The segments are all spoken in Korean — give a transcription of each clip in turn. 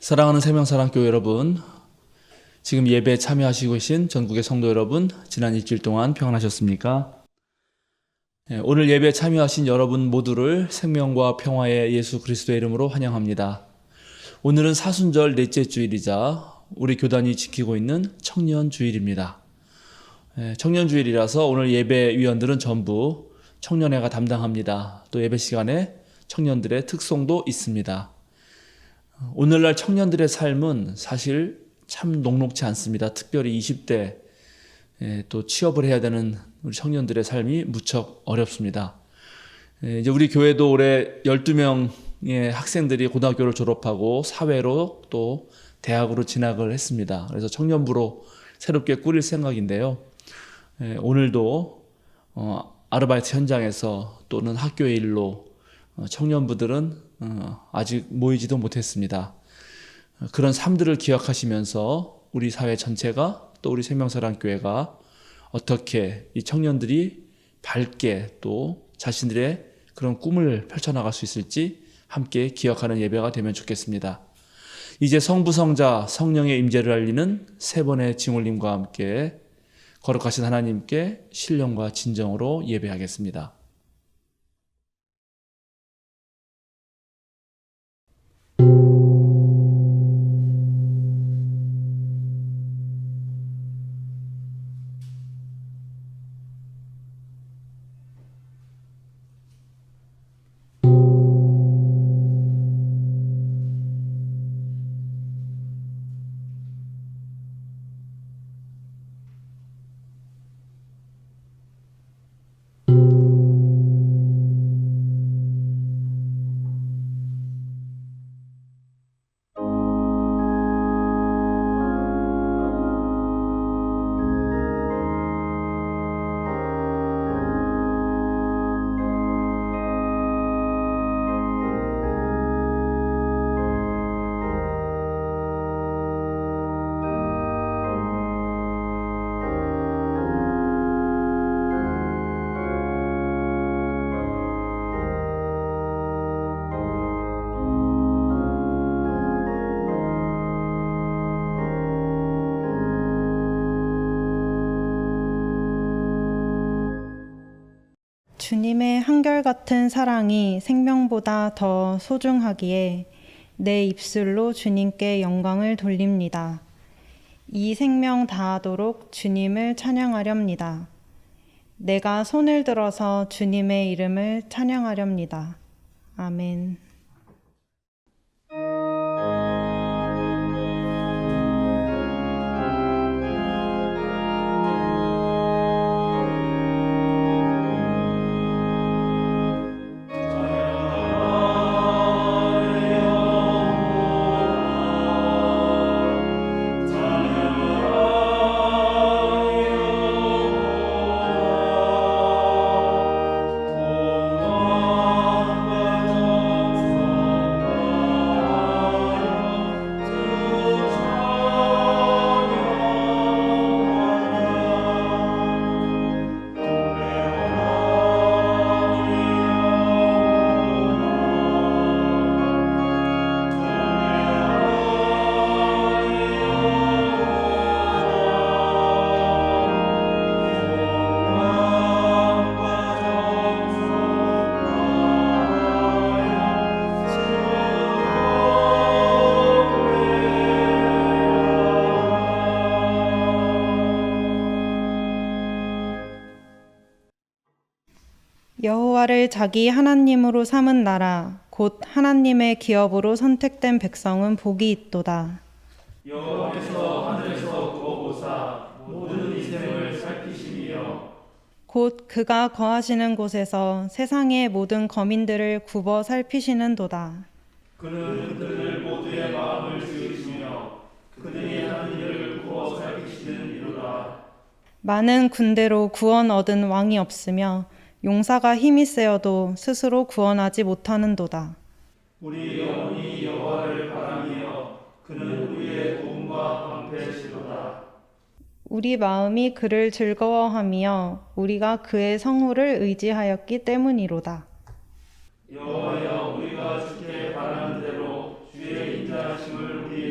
사랑하는 생명사랑교회 여러분, 지금 예배에 참여하시고 계신 전국의 성도 여러분, 지난 일주일 동안 평안하셨습니까? 오늘 예배에 참여하신 여러분 모두를 생명과 평화의 예수 그리스도의 이름으로 환영합니다. 오늘은 사순절 넷째 주일이자 우리 교단이 지키고 있는 청년주일입니다. 청년주일이라서 오늘 예배위원들은 전부 청년회가 담당합니다. 또 예배 시간에 청년들의 특송도 있습니다. 오늘날 청년들의 삶은 사실 참 녹록지 않습니다. 특별히 20대 또 취업을 해야 되는 우리 청년들의 삶이 무척 어렵습니다. 이제 우리 교회도 올해 12명의 학생들이 고등학교를 졸업하고 사회로 또 대학으로 진학을 했습니다. 그래서 청년부로 새롭게 꾸릴 생각인데요. 오늘도 아르바이트 현장에서 또는 학교의 일로 청년부들은 아직 모이지도 못했습니다. 그런 삶들을 기억하시면서 우리 사회 전체가 또 우리 생명사랑교회가 어떻게 이 청년들이 밝게 또 자신들의 그런 꿈을 펼쳐나갈 수 있을지 함께 기억하는 예배가 되면 좋겠습니다. 이제 성부, 성자, 성령의 임재를 알리는 세 번의 징홀림과 함께 거룩하신 하나님께 신령과 진정으로 예배하겠습니다. 주님의 한결같은 사랑이 생명보다 더 소중하기에 내 입술로 주님께 영광을 돌립니다. 이 생명 다하도록 주님을 찬양하렵니다. 내가 손을 들어서 주님의 이름을 찬양하렵니다. 아멘. 여호와를 자기 하나님으로 삼은 나라 곧 하나님의 기업으로 선택된 백성은 복이 있도다. 여호와께서 하늘에서 구워보사 모든 인생을 살피시며 곧 그가 거하시는 곳에서 세상의 모든 거민들을 굽어 살피시는도다. 그는 그들 모두의 마음을 지으시며 그들이 하는 일을 구워 살피시는 이로다. 많은 군대로 구원 얻은 왕이 없으며 용사가 힘이 세어도 스스로 구원하지 못하는도다. 우리 영혼이 여호와를 바라며 그는 우리의 도움과 방패시로다. 우리 마음이 그를 즐거워하며 우리가 그의 성호를 의지하였기 때문이로다. 여호와여, 우리가 주께 바라는 대로 주의 인자하심을 우리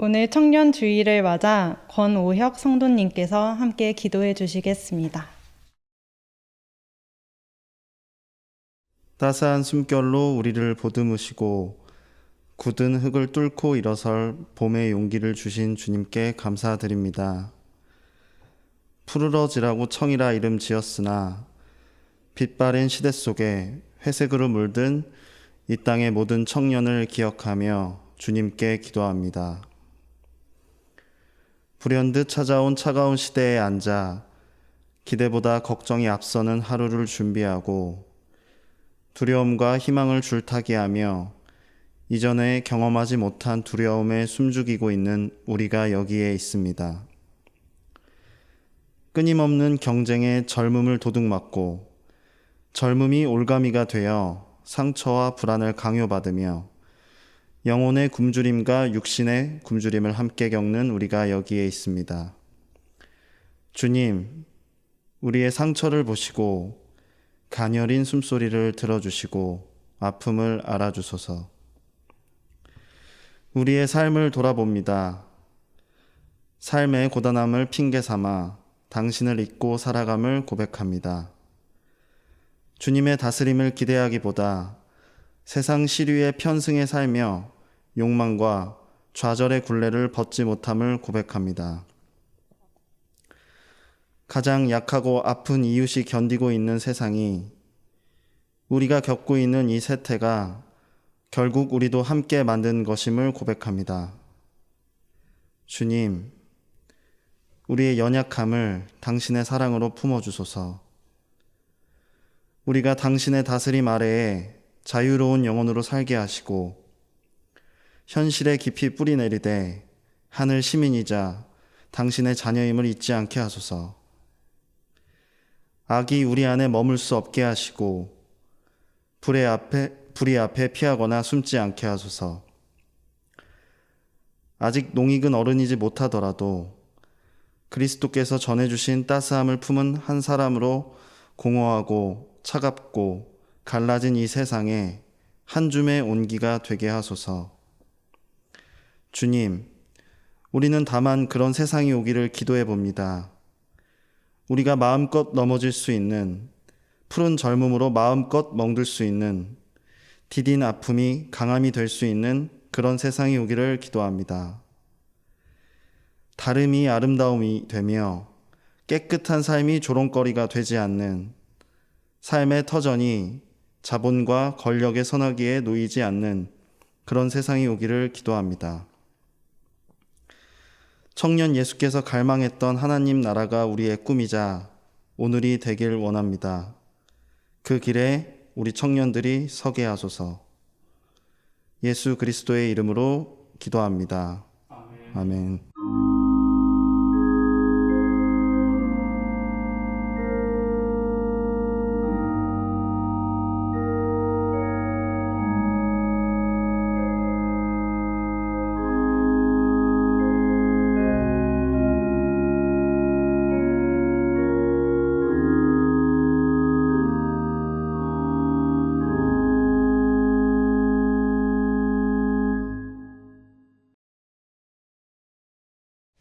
오늘 청년 주일을 맞아 권오혁 성도님께서 함께 기도해 주시겠습니다. 따스한 숨결로 우리를 보듬으시고 굳은 흙을 뚫고 일어설 봄의 용기를 주신 주님께 감사드립니다. 푸르러지라고 청이라 이름 지었으나 빛바랜 시대 속에 회색으로 물든 이 땅의 모든 청년을 기억하며 주님께 기도합니다. 불현듯 찾아온 차가운 시대에 앉아 기대보다 걱정이 앞서는 하루를 준비하고 두려움과 희망을 줄타기하며 이전에 경험하지 못한 두려움에 숨죽이고 있는 우리가 여기에 있습니다. 끊임없는 경쟁에 젊음을 도둑맞고 젊음이 올가미가 되어 상처와 불안을 강요받으며 영혼의 굶주림과 육신의 굶주림을 함께 겪는 우리가 여기에 있습니다. 주님, 우리의 상처를 보시고 가녀린 숨소리를 들어주시고 아픔을 알아주소서. 우리의 삶을 돌아봅니다. 삶의 고단함을 핑계 삼아 당신을 잊고 살아감을 고백합니다. 주님의 다스림을 기대하기보다 세상 시류의 편승에 살며 욕망과 좌절의 굴레를 벗지 못함을 고백합니다. 가장 약하고 아픈 이웃이 견디고 있는 세상이 우리가 겪고 있는 이 세태가 결국 우리도 함께 만든 것임을 고백합니다. 주님, 우리의 연약함을 당신의 사랑으로 품어주소서. 우리가 당신의 다스림 아래에 자유로운 영혼으로 살게 하시고 현실에 깊이 뿌리 내리되 하늘 시민이자 당신의 자녀임을 잊지 않게 하소서. 악이 우리 안에 머물 수 없게 하시고 불의 앞에 피하거나 숨지 않게 하소서. 아직 농익은 어른이지 못하더라도 그리스도께서 전해주신 따스함을 품은 한 사람으로 공허하고 차갑고 갈라진 이 세상에 한 줌의 온기가 되게 하소서. 주님, 우리는 다만 그런 세상이 오기를 기도해 봅니다. 우리가 마음껏 넘어질 수 있는, 푸른 젊음으로 마음껏 멍들 수 있는, 디딘 아픔이 강함이 될 수 있는 그런 세상이 오기를 기도합니다. 다름이 아름다움이 되며 깨끗한 삶이 조롱거리가 되지 않는, 삶의 터전이 자본과 권력의 선하기에 놓이지 않는 그런 세상이 오기를 기도합니다. 청년 예수께서 갈망했던 하나님 나라가 우리의 꿈이자 오늘이 되길 원합니다. 그 길에 우리 청년들이 서게 하소서. 예수 그리스도의 이름으로 기도합니다. 아멘.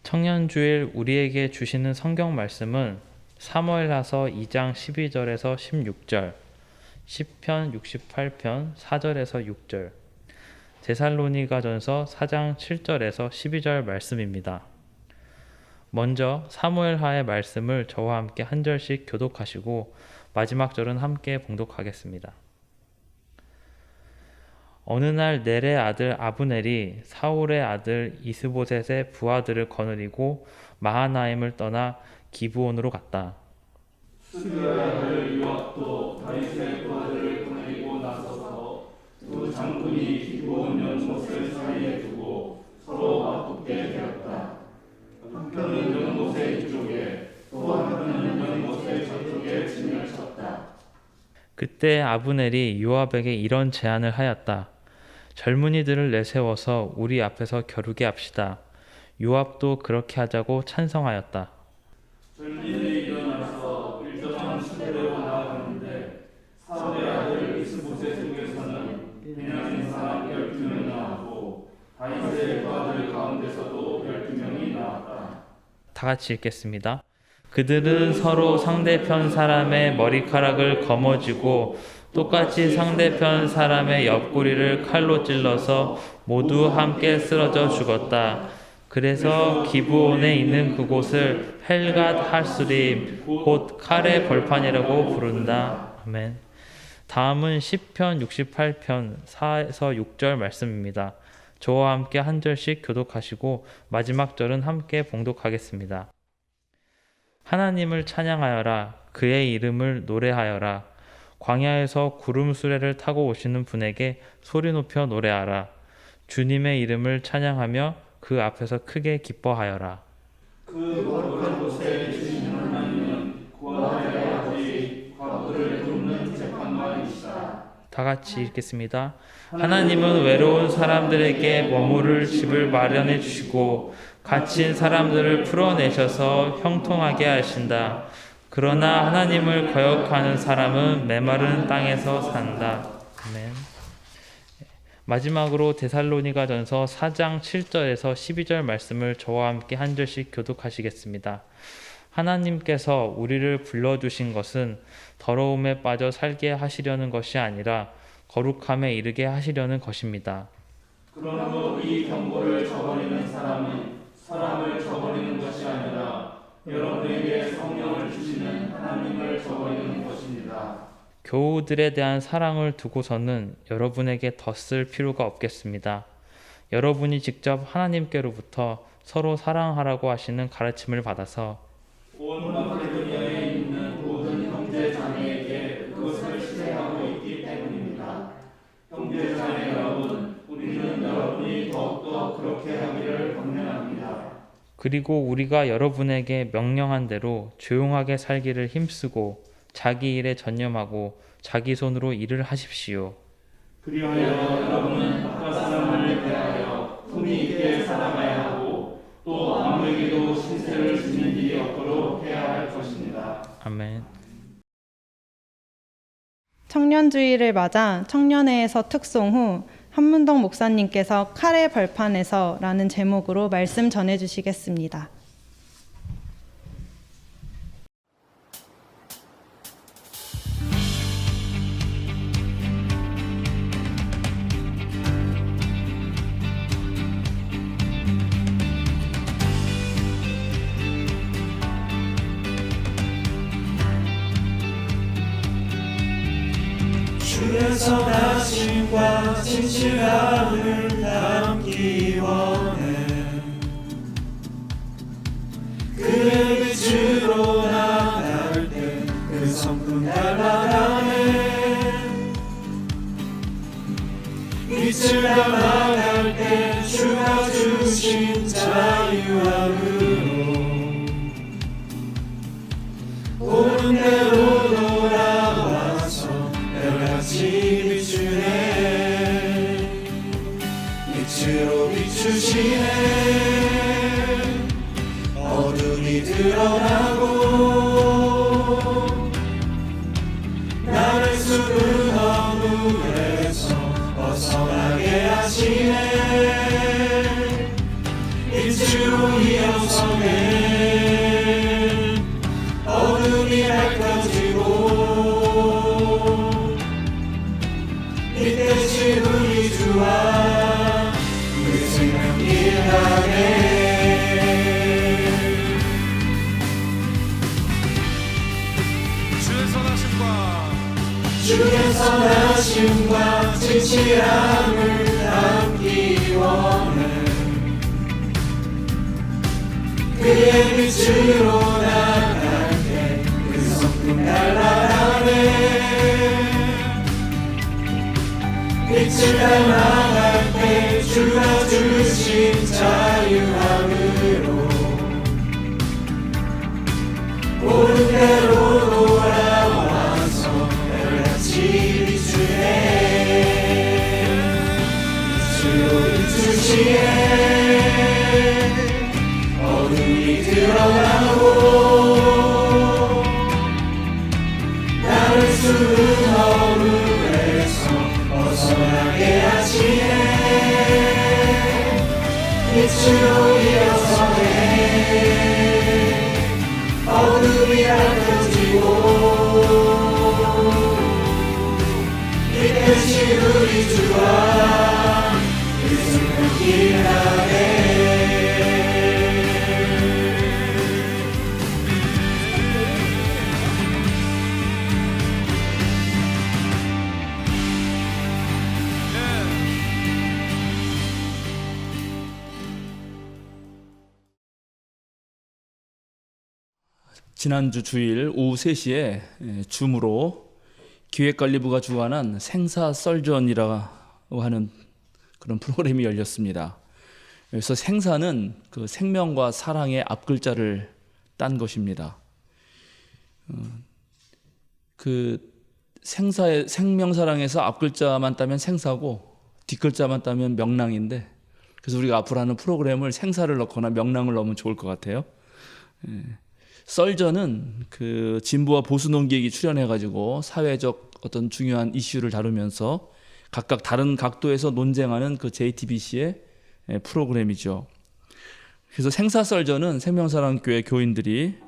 청년주일 우리에게 주시는 성경 말씀은 사무엘하서 2장 12절에서 16절, 시편 68편 4절에서 6절, 데살로니가전서 4장 7절에서 12절 말씀입니다. 먼저 사무엘하의 말씀을 저와 함께 한 절씩 교독하시고 마지막 절은 함께 봉독하겠습니다. 어느 날 넬의 아들 아브넬이 사울의 아들 이스보셋의 부하들을 거느리고 마하나임을 떠나 기브온으로 갔다. 스리아의 아들 요압도 다윗의 부하들을 거느리고 나서서 두 장군이 기브온 연못을 사이에 두고 서로 맞붙게 되었다. 한편은 연못의 이쪽에 또 한편은 연못의 저쪽에 진을 쳤다. 그때 아브넬이 요압에게 이런 제안을 하였다. 젊은이들을 내세워서 우리 앞에서 겨루게 합시다. 요압도 그렇게 하자고 찬성하였다. 젊은이들이 일어나서 일정한 수대로 나아가는데 사울의 아들 이스보셋에게서는 베냐민 사람 12명이 나왔고 다윗의 부하들 가운데서도 다 같이 읽겠습니다. 그들은 서로 상대편 사람의 머리카락을 거머쥐고 똑같이 상대편 사람의 옆구리를 칼로 찔러서 모두 함께 쓰러져 죽었다. 그래서 기브온에 있는 그곳을 헬갓 하스림, 곧 칼의 벌판이라고 부른다. 아멘. 다음은 시편 68편 4에서 6절 말씀입니다. 저와 함께 한 절씩 교독하시고 마지막 절은 함께 봉독하겠습니다. 하나님을 찬양하여라. 그의 이름을 노래하여라. 광야에서 구름 수레를 타고 오시는 분에게 소리 높여 노래하라. 주님의 이름을 찬양하며 그 앞에서 크게 기뻐하여라. 그 거룩한 곳에 계시는 하나님은 구원하려 하지 과부를 돕는 재판관이시다. 다 같이 읽겠습니다. 하나님은 외로운 사람들에게 머무를 집을 마련해 주시고 갇힌 사람들을 풀어내셔서 형통하게 하신다. 그러나 하나님을 거역하는 사람은 메마른 땅에서 산다. 아멘. 마지막으로 데살로니가전서 4장 7절에서 12절 말씀을 저와 함께 한 절씩 교독하시겠습니다. 하나님께서 우리를 불러주신 것은 더러움에 빠져 살게 하시려는 것이 아니라 거룩함에 이르게 하시려는 것입니다. 그러므로 이 경고를 저버리는 사람은 사람을 저버리는 것이 아니라 여러분에게 성령을 주시는 하나님을 저버리는 것입니다. 교우들에 대한 사랑을 두고서는 여러분에게 더 쓸 필요가 없겠습니다. 여러분이 직접 하나님께로부터 서로 사랑하라고 하시는 가르침을 받아서 온 마케도니아에 있는 모든 형제 자매에게 그것을 실행하고 있기 때문입니다. 형제 자매 여러분, 우리는 여러분이 더욱더 그렇게 하기를 권면합니다. 그리고 우리가 여러분에게 명령한 대로 조용하게 살기를 힘쓰고 자기 일에 전념하고 자기 손으로 일을 하십시오. 그리하여 여러분은 바깥 사람을 대하여 품위 있게 살아가야 하고 또 아무에게도 신세를 지는 일이 없도록 해야 할 것입니다. 아멘. 청년주의를 맞아 청년회에서 특송 후 한문덕 목사님께서 칼의 벌판에서 라는 제목으로 말씀 전해주시겠습니다. 주의 선하심과 진실함을 담기 원해. 그의 빛으로 나갈 때 그 성품 닮아가네. 빛을 담아갈 때 주가 주신 자유함으로 옳은 대로 돌아와서 별같이 비추네. 빛으로 비추시네. 어둠이 드러나고 나를 숨은 어둠에서 벗어나게 하시네. 빛으로 일어서네. 어둠이 밝혀지고 빛 대신 우리 주와 그 생명길 가네. 주의 선하심과 진실함을 담기 원해. 그의 빛으로 나갈 때 그 성품 날아가네. 빛을 닮아갈 때 주가 주신 자유함으로 옳은 대로 돌아와서 별같이 비추네. 빛으로 비추시네. 어둠이 드러나고 나를 숨은 어둠에서 벗어나게 하시네. 빛으로 일어서네. 어둠이 밝혀지고 이 대신 우리 주와 그 승리하네. 지난주 주일 오후 3시에 줌으로 기획관리부가 주관한 생사 썰전이라고 하는 그런 프로그램이 열렸습니다. 그래서 생사는 그 생명과 사랑의 앞글자를 딴 것입니다. 그 생사의 생명사랑에서 앞글자만 따면 생사고 뒷글자만 따면 명랑인데, 그래서 우리가 앞으로 하는 프로그램을 생사를 넣거나 명랑을 넣으면 좋을 것 같아요. 썰전은 그 진보와 보수 논객이 출연해가지고 사회적 어떤 중요한 이슈를 다루면서 각각 다른 각도에서 논쟁하는 그 JTBC의 프로그램이죠. 그래서 생사썰전은 생명사랑교회 교인들이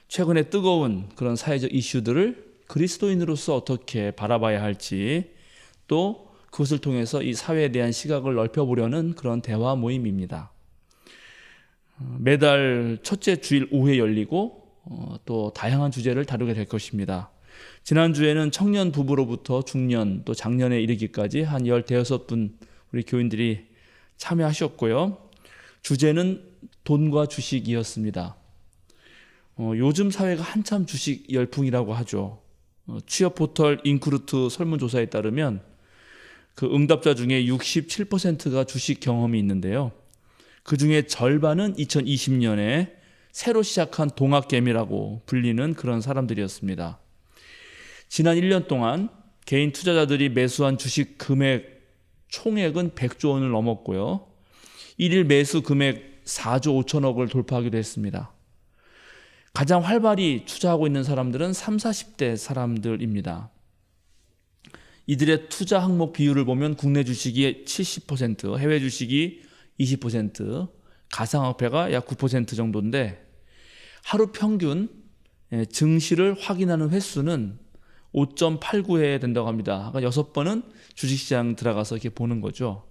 최근에 뜨거운 그런 사회적 이슈들을 그리스도인으로서 어떻게 바라봐야 할지, 또 그것을 통해서 이 사회에 대한 시각을 넓혀보려는 그런 대화 모임입니다. 매달 첫째 주일 오후에 열리고 또 다양한 주제를 다루게 될 것입니다. 지난주에는 청년 부부로부터 중년 또 장년에 이르기까지 한 15분 우리 교인들이 참여하셨고요. 주제는 돈과 주식이었습니다. 요즘 사회가 한참 주식 열풍이라고 하죠. 취업 포털 인크루트 설문조사에 따르면 그 응답자 중에 67%가 주식 경험이 있는데요. 그 중에 절반은 2020년에 새로 시작한 동학개미라고 불리는 그런 사람들이었습니다. 지난 1년 동안 개인 투자자들이 매수한 주식 금액 총액은 100조 원을 넘었고요. 1일 매수 금액 4조 5천억을 돌파하기도 했습니다. 가장 활발히 투자하고 있는 사람들은 30, 40대 사람들입니다. 이들의 투자 항목 비율을 보면 국내 주식이 70%, 해외 주식이 20%, 가상화폐가 약 9% 정도인데, 하루 평균 증시를 확인하는 횟수는 5.89회 된다고 합니다. 그러니까 6번은 주식시장 들어가서 이렇게 보는 거죠.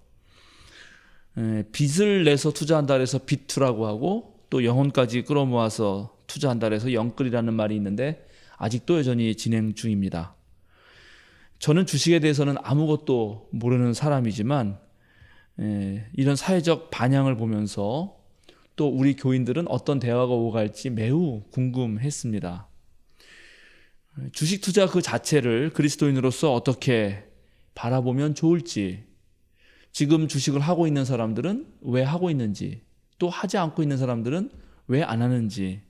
빚을 내서 투자한다 해서 빚투라고 하고, 또 영혼까지 끌어모아서 투자한다 해서 영끌이라는 말이 있는데 아직도 여전히 진행 중입니다. 저는 주식에 대해서는 아무것도 모르는 사람이지만 이런 사회적 반향을 보면서 또 우리 교인들은 어떤 대화가 오갈지 매우 궁금했습니다. 주식 투자 그 자체를 그리스도인으로서 어떻게 바라보면 좋을지, 지금 주식을 하고 있는 사람들은 왜 하고 있는지, 또 하지 않고 있는 사람들은 왜 안 하는지,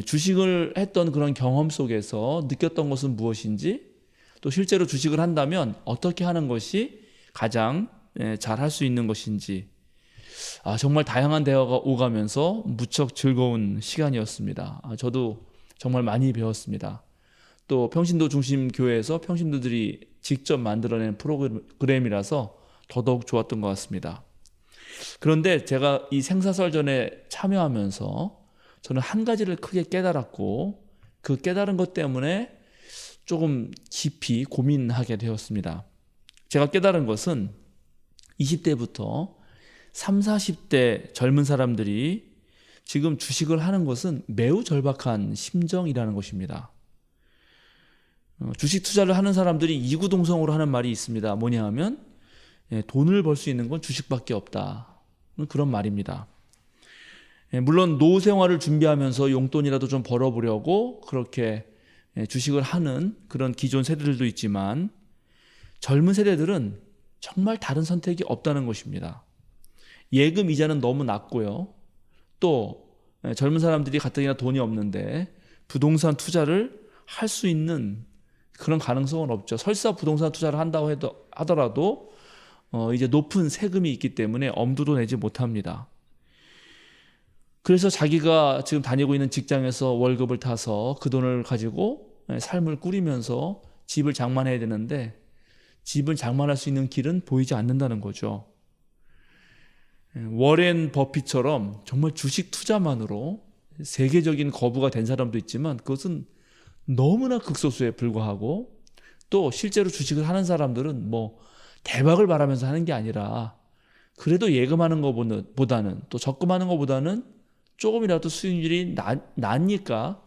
주식을 했던 그런 경험 속에서 느꼈던 것은 무엇인지, 또 실제로 주식을 한다면 어떻게 하는 것이 가장 잘 할 수 있는 것인지, 정말 다양한 대화가 오가면서 무척 즐거운 시간이었습니다. 저도 정말 많이 배웠습니다. 또 평신도 중심 교회에서 평신도들이 직접 만들어낸 프로그램이라서 더더욱 좋았던 것 같습니다. 그런데 제가 이 생사설전에 참여하면서 저는 한 가지를 크게 깨달았고, 그 깨달은 것 때문에 조금 깊이 고민하게 되었습니다. 제가 깨달은 것은 20대부터 30, 40대 젊은 사람들이 지금 주식을 하는 것은 매우 절박한 심정이라는 것입니다. 주식 투자를 하는 사람들이 이구동성으로 하는 말이 있습니다. 뭐냐 하면 돈을 벌 수 있는 건 주식밖에 없다, 그런 말입니다. 물론 노후 생활을 준비하면서 용돈이라도 좀 벌어보려고 그렇게 주식을 하는 그런 기존 세대들도 있지만, 젊은 세대들은 정말 다른 선택이 없다는 것입니다. 예금 이자는 너무 낮고요. 또 젊은 사람들이 가뜩이나 돈이 없는데 부동산 투자를 할 수 있는 그런 가능성은 없죠. 설사 부동산 투자를 한다고 하더라도 이제 높은 세금이 있기 때문에 엄두도 내지 못합니다. 그래서 자기가 지금 다니고 있는 직장에서 월급을 타서 그 돈을 가지고 삶을 꾸리면서 집을 장만해야 되는데, 집을 장만할 수 있는 길은 보이지 않는다는 거죠. 워렌 버핏처럼 정말 주식 투자만으로 세계적인 거부가 된 사람도 있지만 그것은 너무나 극소수에 불과하고, 또 실제로 주식을 하는 사람들은 뭐 대박을 바라면서 하는 게 아니라 그래도 예금하는 것보다는, 또 적금하는 것보다는 조금이라도 수익률이 나니까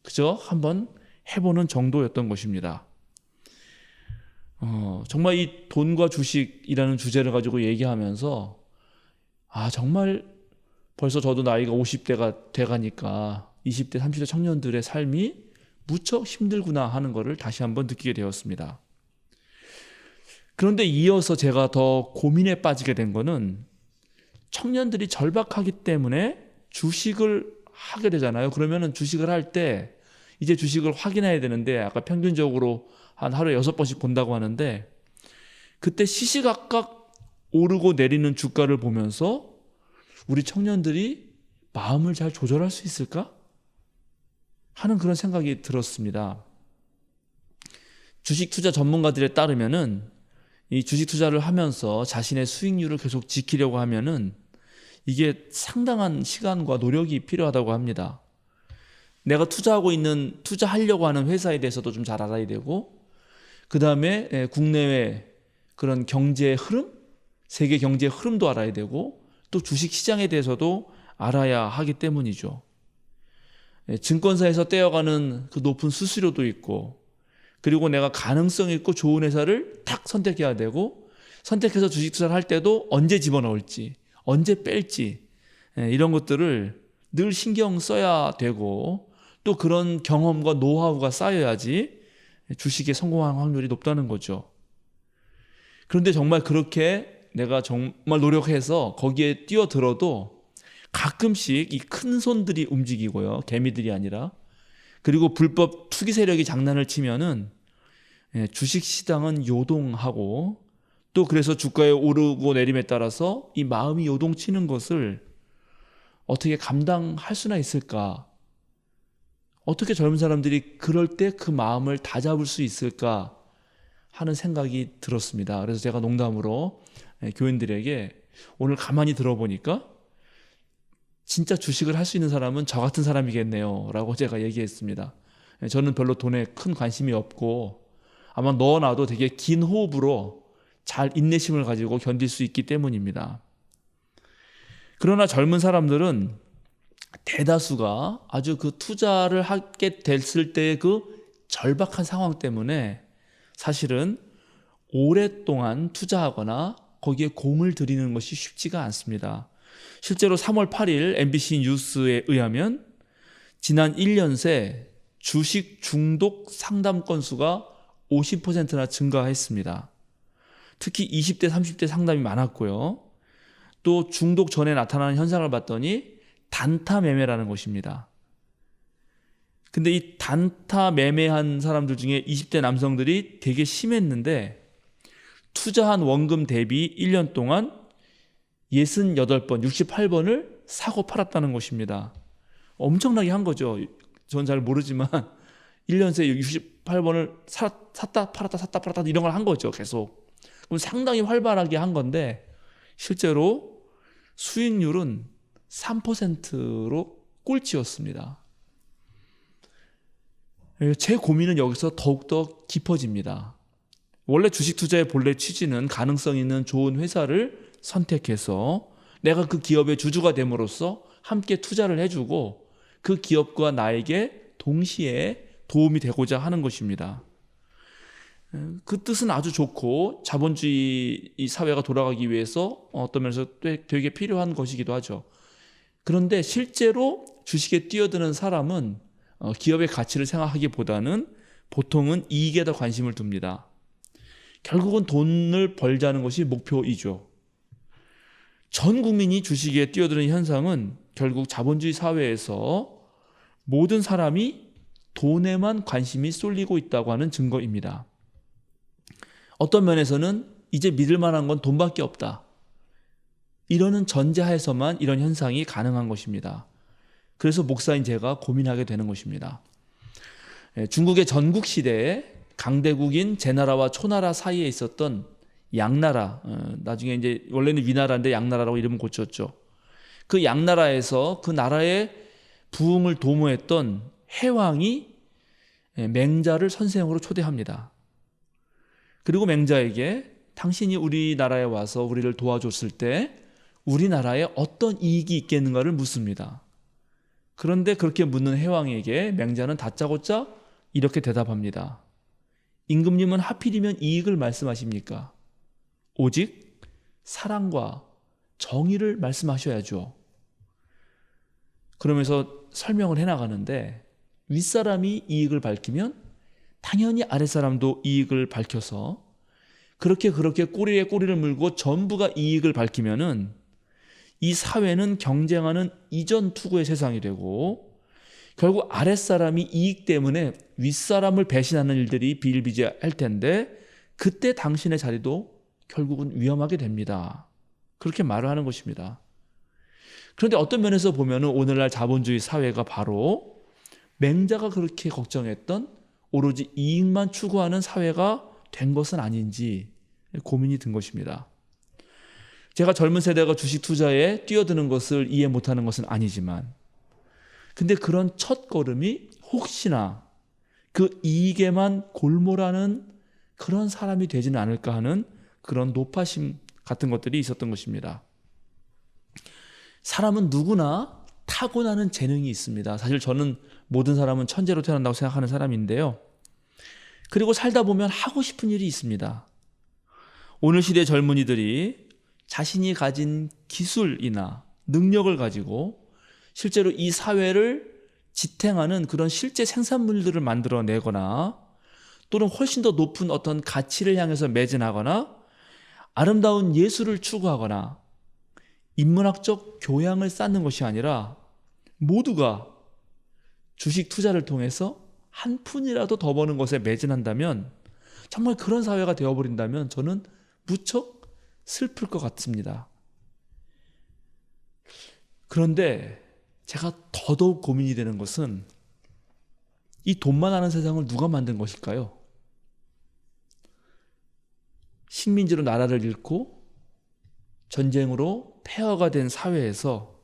그저 한번 해보는 정도였던 것입니다. 정말 이 돈과 주식이라는 주제를 가지고 얘기하면서 정말 벌써 저도 나이가 50대가 돼가니까 20대, 30대 청년들의 삶이 무척 힘들구나 하는 것을 다시 한번 느끼게 되었습니다. 그런데 이어서 제가 더 고민에 빠지게 된 거는, 청년들이 절박하기 때문에 주식을 하게 되잖아요. 그러면은 주식을 할 때 이제 주식을 확인해야 되는데, 아까 평균적으로 한 하루에 6번씩 본다고 하는데, 그때 시시각각 오르고 내리는 주가를 보면서 우리 청년들이 마음을 잘 조절할 수 있을까 하는 그런 생각이 들었습니다. 주식 투자 전문가들에 따르면은 이 주식 투자를 하면서 자신의 수익률을 계속 지키려고 하면은 이게 상당한 시간과 노력이 필요하다고 합니다. 내가 투자하려고 하는 회사에 대해서도 좀 잘 알아야 되고, 그 다음에 국내외 그런 경제의 흐름, 세계 경제의 흐름도 알아야 되고, 또 주식 시장에 대해서도 알아야 하기 때문이죠. 증권사에서 떼어가는 그 높은 수수료도 있고, 그리고 내가 가능성 있고 좋은 회사를 딱 선택해야 되고, 선택해서 주식 투자를 할 때도 언제 집어넣을지, 언제 뺄지, 이런 것들을 늘 신경 써야 되고, 또 그런 경험과 노하우가 쌓여야지 주식에 성공할 확률이 높다는 거죠. 그런데 정말 그렇게 내가 정말 노력해서 거기에 뛰어들어도 가끔씩 이 큰 손들이 움직이고요, 개미들이 아니라, 그리고 불법 투기 세력이 장난을 치면은 주식 시장은 요동하고, 또 그래서 주가의 오르고 내림에 따라서 이 마음이 요동치는 것을 어떻게 감당할 수나 있을까? 어떻게 젊은 사람들이 그럴 때 그 마음을 다잡을 수 있을까 하는 생각이 들었습니다. 그래서 제가 농담으로 교인들에게 오늘 가만히 들어보니까 진짜 주식을 할 수 있는 사람은 저 같은 사람이겠네요 라고 제가 얘기했습니다. 저는 별로 돈에 큰 관심이 없고, 아마 너나도 되게 긴 호흡으로 잘 인내심을 가지고 견딜 수 있기 때문입니다. 그러나 젊은 사람들은 대다수가 아주 그 투자를 하게 됐을 때의 그 절박한 상황 때문에 사실은 오랫동안 투자하거나 거기에 공을 들이는 것이 쉽지가 않습니다. 실제로 3월 8일 MBC 뉴스에 의하면 지난 1년 새 주식 중독 상담 건수가 50%나 증가했습니다. 특히 20대, 30대 상담이 많았고요. 또 중독 전에 나타나는 현상을 봤더니 단타 매매라는 것입니다. 근데 이 단타 매매한 사람들 중에 20대 남성들이 되게 심했는데, 투자한 원금 대비 1년 동안 68번, 68번을 사고 팔았다는 것입니다. 엄청나게 한 거죠. 전 잘 모르지만 1년 새 68번을 샀다 팔았다 이런 걸 한 거죠, 계속. 그럼 상당히 활발하게 한 건데, 실제로 수익률은 3%로 꼴찌였습니다. 제 고민은 여기서 더욱더 깊어집니다. 원래 주식 투자의 본래 취지는 가능성 있는 좋은 회사를 선택해서 내가 그 기업의 주주가 됨으로써 함께 투자를 해주고 그 기업과 나에게 동시에 도움이 되고자 하는 것입니다. 그 뜻은 아주 좋고 자본주의 사회가 돌아가기 위해서 어떤 면에서 되게 필요한 것이기도 하죠. 그런데 실제로 주식에 뛰어드는 사람은 기업의 가치를 생각하기보다는 보통은 이익에 더 관심을 둡니다. 결국은 돈을 벌자는 것이 목표이죠. 전 국민이 주식에 뛰어드는 현상은 결국 자본주의 사회에서 모든 사람이 돈에만 관심이 쏠리고 있다고 하는 증거입니다. 어떤 면에서는 이제 믿을 만한 건 돈밖에 없다, 이러는 전제하에서만 이런 현상이 가능한 것입니다. 그래서 목사인 제가 고민하게 되는 것입니다. 중국의 전국시대에 강대국인 제나라와 초나라 사이에 있었던 양나라, 나중에 이제 원래는 위나라인데 양나라라고 이름을 고쳤죠. 그 양나라에서 그 나라의 부흥을 도모했던 해왕이 맹자를 선생으로 초대합니다. 그리고 맹자에게 당신이 우리나라에 와서 우리를 도와줬을 때 우리나라에 어떤 이익이 있겠는가를 묻습니다. 그런데 그렇게 묻는 해왕에게 맹자는 다짜고짜 이렇게 대답합니다. 임금님은 하필이면 이익을 말씀하십니까? 오직 사랑과 정의를 말씀하셔야죠. 그러면서 설명을 해나가는데 윗사람이 이익을 밝히면 당연히 아랫사람도 이익을 밝혀서 그렇게 꼬리에 꼬리를 물고 전부가 이익을 밝히면은 이 사회는 경쟁하는 이전 투구의 세상이 되고 결국 아랫사람이 이익 때문에 윗사람을 배신하는 일들이 비일비재할 텐데 그때 당신의 자리도 결국은 위험하게 됩니다. 그렇게 말을 하는 것입니다. 그런데 어떤 면에서 보면은 오늘날 자본주의 사회가 바로 맹자가 그렇게 걱정했던 오로지 이익만 추구하는 사회가 된 것은 아닌지 고민이 든 것입니다. 제가 젊은 세대가 주식 투자에 뛰어드는 것을 이해 못하는 것은 아니지만 근데 그런 첫 걸음이 혹시나 그 이익에만 골몰하는 그런 사람이 되지는 않을까 하는 그런 노파심 같은 것들이 있었던 것입니다. 사람은 누구나 타고나는 재능이 있습니다. 사실 저는 모든 사람은 천재로 태어난다고 생각하는 사람인데요. 그리고 살다 보면 하고 싶은 일이 있습니다. 오늘 시대 젊은이들이 자신이 가진 기술이나 능력을 가지고 실제로 이 사회를 지탱하는 그런 실제 생산물들을 만들어내거나 또는 훨씬 더 높은 어떤 가치를 향해서 매진하거나 아름다운 예술을 추구하거나 인문학적 교양을 쌓는 것이 아니라 모두가 주식 투자를 통해서 한 푼이라도 더 버는 것에 매진한다면 정말 그런 사회가 되어버린다면 저는 무척 슬플 것 같습니다. 그런데 제가 더더욱 고민이 되는 것은 이 돈만 하는 세상을 누가 만든 것일까요? 식민지로 나라를 잃고 전쟁으로 폐허가 된 사회에서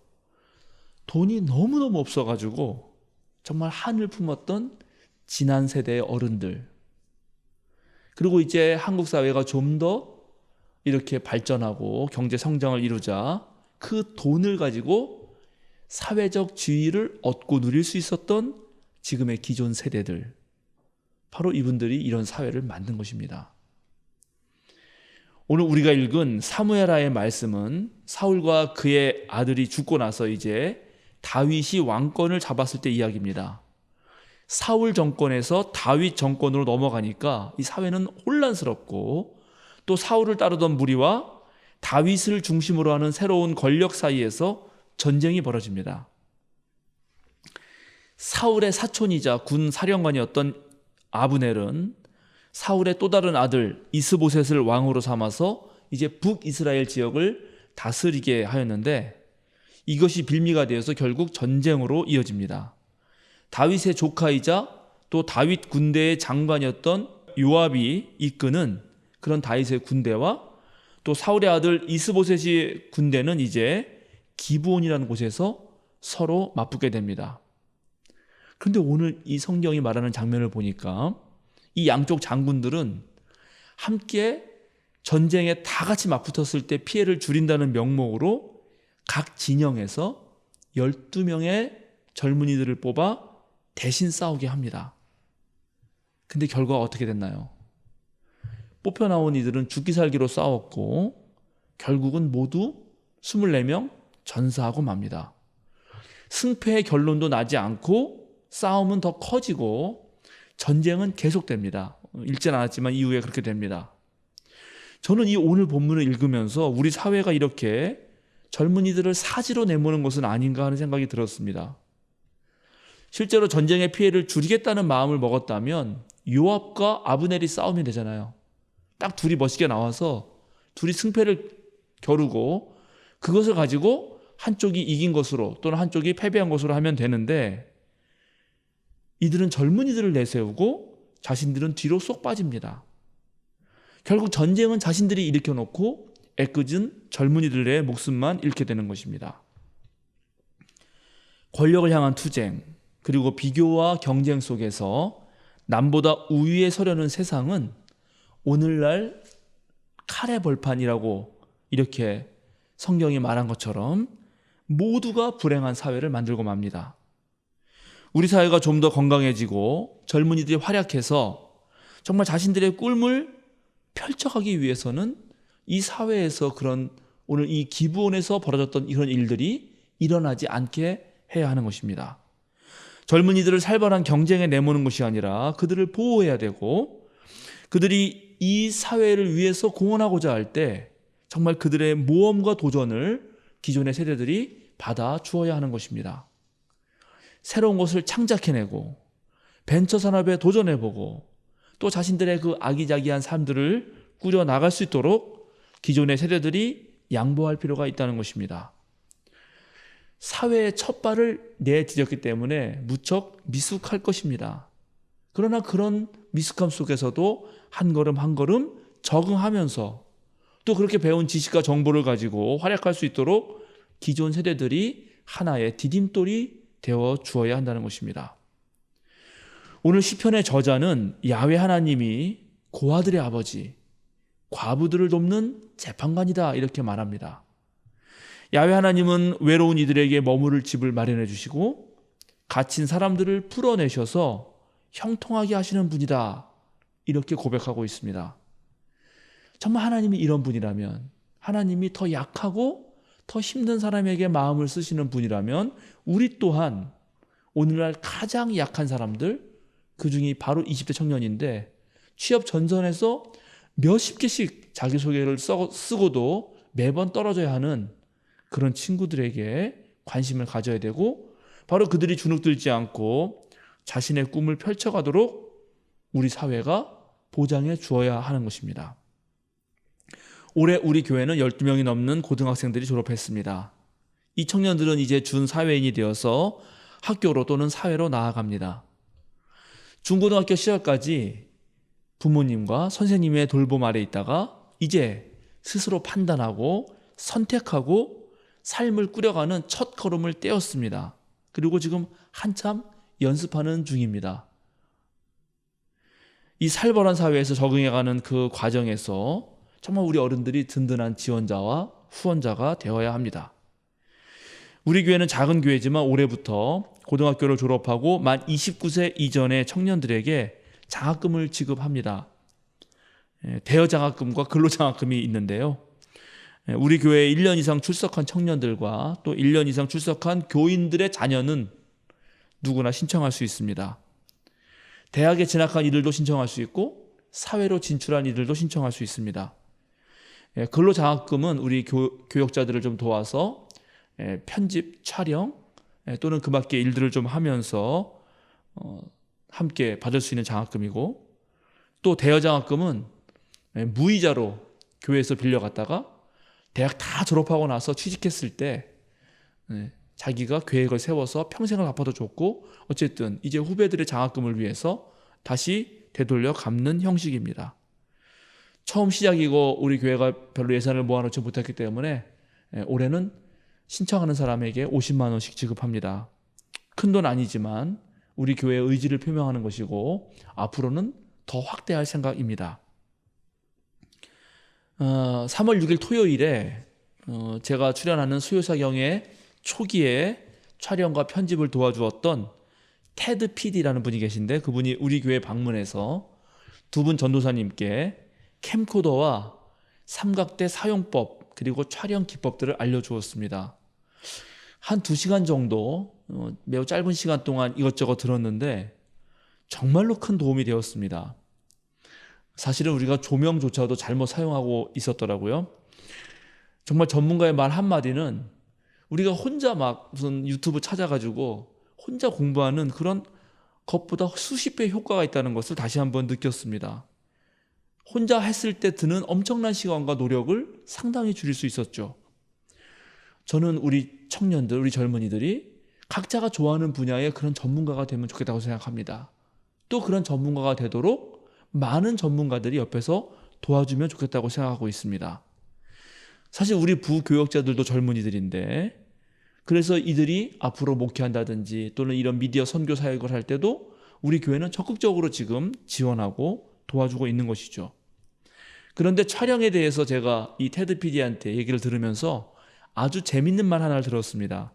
돈이 너무너무 없어가지고 정말 한을 품었던 지난 세대의 어른들, 그리고 이제 한국 사회가 좀 더 이렇게 발전하고 경제 성장을 이루자 그 돈을 가지고 사회적 지위를 얻고 누릴 수 있었던 지금의 기존 세대들, 바로 이분들이 이런 사회를 만든 것입니다. 오늘 우리가 읽은 사무엘하의 말씀은 사울과 그의 아들이 죽고 나서 이제 다윗이 왕권을 잡았을 때 이야기입니다. 사울 정권에서 다윗 정권으로 넘어가니까 이 사회는 혼란스럽고 또 사울을 따르던 무리와 다윗을 중심으로 하는 새로운 권력 사이에서 전쟁이 벌어집니다. 사울의 사촌이자 군 사령관이었던 아브넬은 사울의 또 다른 아들 이스보셋을 왕으로 삼아서 이제 북이스라엘 지역을 다스리게 하였는데 이것이 빌미가 되어서 결국 전쟁으로 이어집니다. 다윗의 조카이자 또 다윗 군대의 장관이었던 요압이 이끄는 그런 다윗의 군대와 또 사울의 아들 이스보셋의 군대는 이제 기브온이라는 곳에서 서로 맞붙게 됩니다. 그런데 오늘 이 성경이 말하는 장면을 보니까 이 양쪽 장군들은 함께 전쟁에 다 같이 맞붙었을 때 피해를 줄인다는 명목으로 각 진영에서 12명의 젊은이들을 뽑아 대신 싸우게 합니다. 근데 결과가 어떻게 됐나요? 뽑혀 나온 이들은 죽기 살기로 싸웠고 결국은 모두 24명 전사하고 맙니다. 승패의 결론도 나지 않고 싸움은 더 커지고 전쟁은 계속됩니다. 읽진 않았지만 이후에 그렇게 됩니다. 저는 이 오늘 본문을 읽으면서 우리 사회가 이렇게 젊은이들을 사지로 내모는 것은 아닌가 하는 생각이 들었습니다. 실제로 전쟁의 피해를 줄이겠다는 마음을 먹었다면 요압과 아브넬이 싸우면 되잖아요. 딱 둘이 멋있게 나와서 둘이 승패를 겨루고 그것을 가지고 한쪽이 이긴 것으로 또는 한쪽이 패배한 것으로 하면 되는데 이들은 젊은이들을 내세우고 자신들은 뒤로 쏙 빠집니다. 결국 전쟁은 자신들이 일으켜놓고 애꿎은 젊은이들의 목숨만 잃게 되는 것입니다. 권력을 향한 투쟁, 그리고 비교와 경쟁 속에서 남보다 우위에 서려는 세상은 오늘날 칼의 벌판이라고 이렇게 성경이 말한 것처럼 모두가 불행한 사회를 만들고 맙니다. 우리 사회가 좀 더 건강해지고 젊은이들이 활약해서 정말 자신들의 꿈을 펼쳐가기 위해서는 이 사회에서 그런 오늘 이 기부원에서 벌어졌던 이런 일들이 일어나지 않게 해야 하는 것입니다. 젊은이들을 살벌한 경쟁에 내모는 것이 아니라 그들을 보호해야 되고, 그들이 이 사회를 위해서 공헌하고자 할 때 정말 그들의 모험과 도전을 기존의 세대들이 받아 주어야 하는 것입니다. 새로운 것을 창작해내고 벤처 산업에 도전해보고 또 자신들의 그 아기자기한 삶들을 꾸려 나갈 수 있도록 기존의 세대들이 양보할 필요가 있다는 것입니다. 사회의 첫 발을 내디뎠기 때문에 무척 미숙할 것입니다. 그러나 그런 미숙함 속에서도 한 걸음 한 걸음 적응하면서 또 그렇게 배운 지식과 정보를 가지고 활약할 수 있도록 기존 세대들이 하나의 디딤돌이 되어 주어야 한다는 것입니다. 오늘 시편의 저자는 야훼 하나님이 고아들의 아버지, 과부들을 돕는 재판관이다 이렇게 말합니다. 야훼 하나님은 외로운 이들에게 머무를 집을 마련해 주시고 갇힌 사람들을 풀어내셔서 형통하게 하시는 분이다 이렇게 고백하고 있습니다. 정말 하나님이 이런 분이라면, 하나님이 더 약하고 더 힘든 사람에게 마음을 쓰시는 분이라면 우리 또한 오늘날 가장 약한 사람들, 그중이 바로 20대 청년인데 취업 전선에서 몇십 개씩 자기소개를 쓰고도 매번 떨어져야 하는 그런 친구들에게 관심을 가져야 되고, 바로 그들이 주눅들지 않고 자신의 꿈을 펼쳐가도록 우리 사회가 보장해 주어야 하는 것입니다. 올해 우리 교회는 12명이 넘는 고등학생들이 졸업했습니다. 이 청년들은 이제 준사회인이 되어서 학교로 또는 사회로 나아갑니다. 중고등학교 시절까지 부모님과 선생님의 돌봄 아래 있다가 이제 스스로 판단하고 선택하고 삶을 꾸려가는 첫 걸음을 떼었습니다. 그리고 지금 한참 연습하는 중입니다. 이 살벌한 사회에서 적응해가는 그 과정에서 정말 우리 어른들이 든든한 지원자와 후원자가 되어야 합니다. 우리 교회는 작은 교회지만 올해부터 고등학교를 졸업하고 만 29세 이전의 청년들에게 장학금을 지급합니다. 대여장학금과 근로장학금이 있는데요. 우리 교회에 1년 이상 출석한 청년들과 또 1년 이상 출석한 교인들의 자녀는 누구나 신청할 수 있습니다. 대학에 진학한 이들도 신청할 수 있고 사회로 진출한 이들도 신청할 수 있습니다. 근로장학금은 우리 교역자들을 좀 도와서 편집, 촬영 또는 그 밖의 일들을 좀 하면서 함께 받을 수 있는 장학금이고, 또 대여장학금은 무이자로 교회에서 빌려갔다가 대학 다 졸업하고 나서 취직했을 때 자기가 계획을 세워서 평생을 갚아도 좋고, 어쨌든 이제 후배들의 장학금을 위해서 다시 되돌려 갚는 형식입니다. 처음 시작이고 우리 교회가 별로 예산을 모아놓지 못했기 때문에 올해는 신청하는 사람에게 50만 원씩 지급합니다. 큰 돈 아니지만 우리 교회의 의지를 표명하는 것이고 앞으로는 더 확대할 생각입니다. 3월 6일 토요일에 제가 출연하는 수요사경의 초기에 촬영과 편집을 도와주었던 테드 PD라는 분이 계신데, 그분이 우리 교회 방문해서 두 분 전도사님께 캠코더와 삼각대 사용법 그리고 촬영 기법들을 알려주었습니다. 한 2시간 정도 매우 짧은 시간 동안 이것저것 들었는데 정말로 큰 도움이 되었습니다. 사실은 우리가 조명조차도 잘못 사용하고 있었더라고요. 정말 전문가의 말 한마디는 우리가 혼자 막 무슨 유튜브 찾아가지고 혼자 공부하는 그런 것보다 수십 배의 효과가 있다는 것을 다시 한번 느꼈습니다. 혼자 했을 때 드는 엄청난 시간과 노력을 상당히 줄일 수 있었죠. 저는 우리 청년들, 우리 젊은이들이 각자가 좋아하는 분야의 그런 전문가가 되면 좋겠다고 생각합니다. 또 그런 전문가가 되도록 많은 전문가들이 옆에서 도와주면 좋겠다고 생각하고 있습니다. 사실 우리 부교역자들도 젊은이들인데 그래서 이들이 앞으로 목회한다든지 또는 이런 미디어 선교 사역을 할 때도 우리 교회는 적극적으로 지금 지원하고 도와주고 있는 것이죠. 그런데 촬영에 대해서 제가 이 테드 PD한테 얘기를 들으면서 아주 재밌는 말 하나를 들었습니다.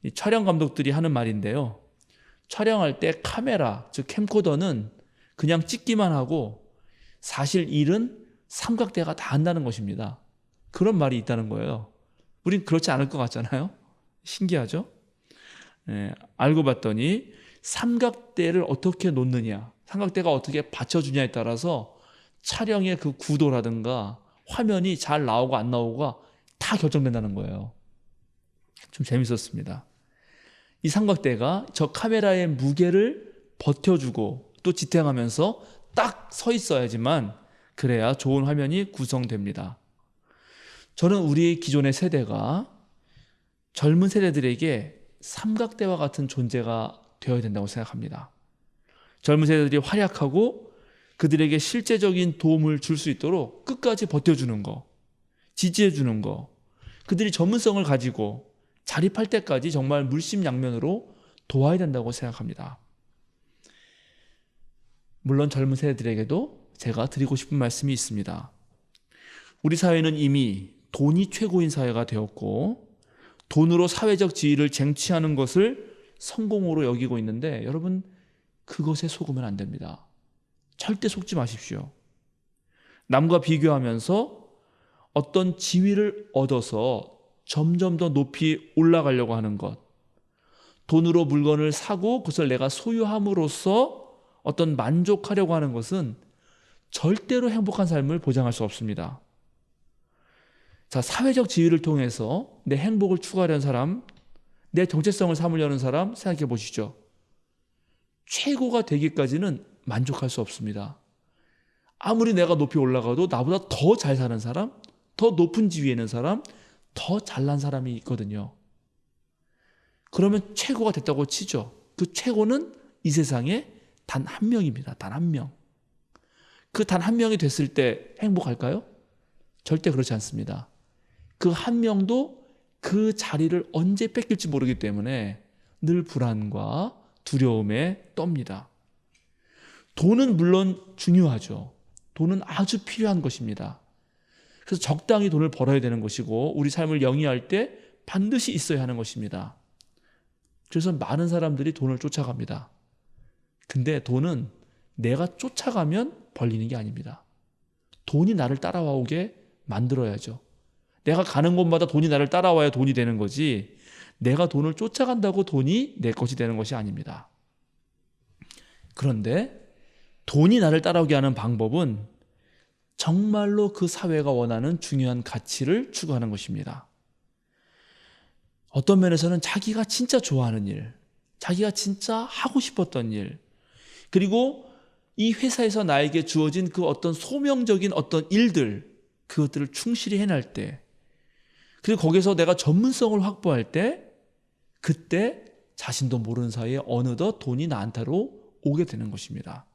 이 촬영 감독들이 하는 말인데요. 촬영할 때 카메라, 즉 캠코더는 그냥 찍기만 하고 사실 일은 삼각대가 다 한다는 것입니다. 그런 말이 있다는 거예요. 우린 그렇지 않을 것 같잖아요. 신기하죠? 알고 봤더니 삼각대를 어떻게 놓느냐, 삼각대가 어떻게 받쳐주냐에 따라서 촬영의 그 구도라든가 화면이 잘 나오고 안 나오고가 다 결정된다는 거예요. 좀 재밌었습니다. 이 삼각대가 저 카메라의 무게를 버텨주고 또 지탱하면서 딱 서 있어야지만 그래야 좋은 화면이 구성됩니다. 저는 우리 기존의 세대가 젊은 세대들에게 삼각대와 같은 존재가 되어야 된다고 생각합니다. 젊은 세대들이 활약하고 그들에게 실제적인 도움을 줄 수 있도록 끝까지 버텨주는 거, 지지해주는 거, 그들이 전문성을 가지고 자립할 때까지 정말 물심양면으로 도와야 된다고 생각합니다. 물론 젊은 세대들에게도 제가 드리고 싶은 말씀이 있습니다. 우리 사회는 이미 돈이 최고인 사회가 되었고 돈으로 사회적 지위를 쟁취하는 것을 성공으로 여기고 있는데 여러분 그것에 속으면 안 됩니다. 절대 속지 마십시오. 남과 비교하면서 어떤 지위를 얻어서 점점 더 높이 올라가려고 하는 것, 돈으로 물건을 사고 그것을 내가 소유함으로써 어떤 만족하려고 하는 것은 절대로 행복한 삶을 보장할 수 없습니다. 자, 사회적 지위를 통해서 내 행복을 추구하려는 사람, 내 정체성을 삼으려는 사람 생각해 보시죠. 최고가 되기까지는 만족할 수 없습니다. 아무리 내가 높이 올라가도 나보다 더 잘 사는 사람, 더 높은 지위에 있는 사람, 더 잘난 사람이 있거든요. 그러면 최고가 됐다고 치죠. 그 최고는 이 세상에 단 한 명입니다. 단 한 명. 그 단 한 명이 됐을 때 행복할까요? 절대 그렇지 않습니다. 그 한 명도 그 자리를 언제 뺏길지 모르기 때문에 늘 불안과 두려움에 떱니다. 돈은 물론 중요하죠. 돈은 아주 필요한 것입니다. 그래서 적당히 돈을 벌어야 되는 것이고 우리 삶을 영위할 때 반드시 있어야 하는 것입니다. 그래서 많은 사람들이 돈을 쫓아갑니다. 근데 돈은 내가 쫓아가면 벌리는 게 아닙니다. 돈이 나를 따라오게 만들어야죠. 내가 가는 곳마다 돈이 나를 따라와야 돈이 되는 거지 내가 돈을 쫓아간다고 돈이 내 것이 되는 것이 아닙니다. 그런데 돈이 나를 따라오게 하는 방법은 정말로 그 사회가 원하는 중요한 가치를 추구하는 것입니다. 어떤 면에서는 자기가 진짜 좋아하는 일, 자기가 진짜 하고 싶었던 일, 그리고 이 회사에서 나에게 주어진 그 어떤 소명적인 어떤 일들, 그것들을 충실히 해낼 때, 그리고 거기서 내가 전문성을 확보할 때, 그때 자신도 모르는 사이에 어느덧 돈이 나한테로 오게 되는 것입니다.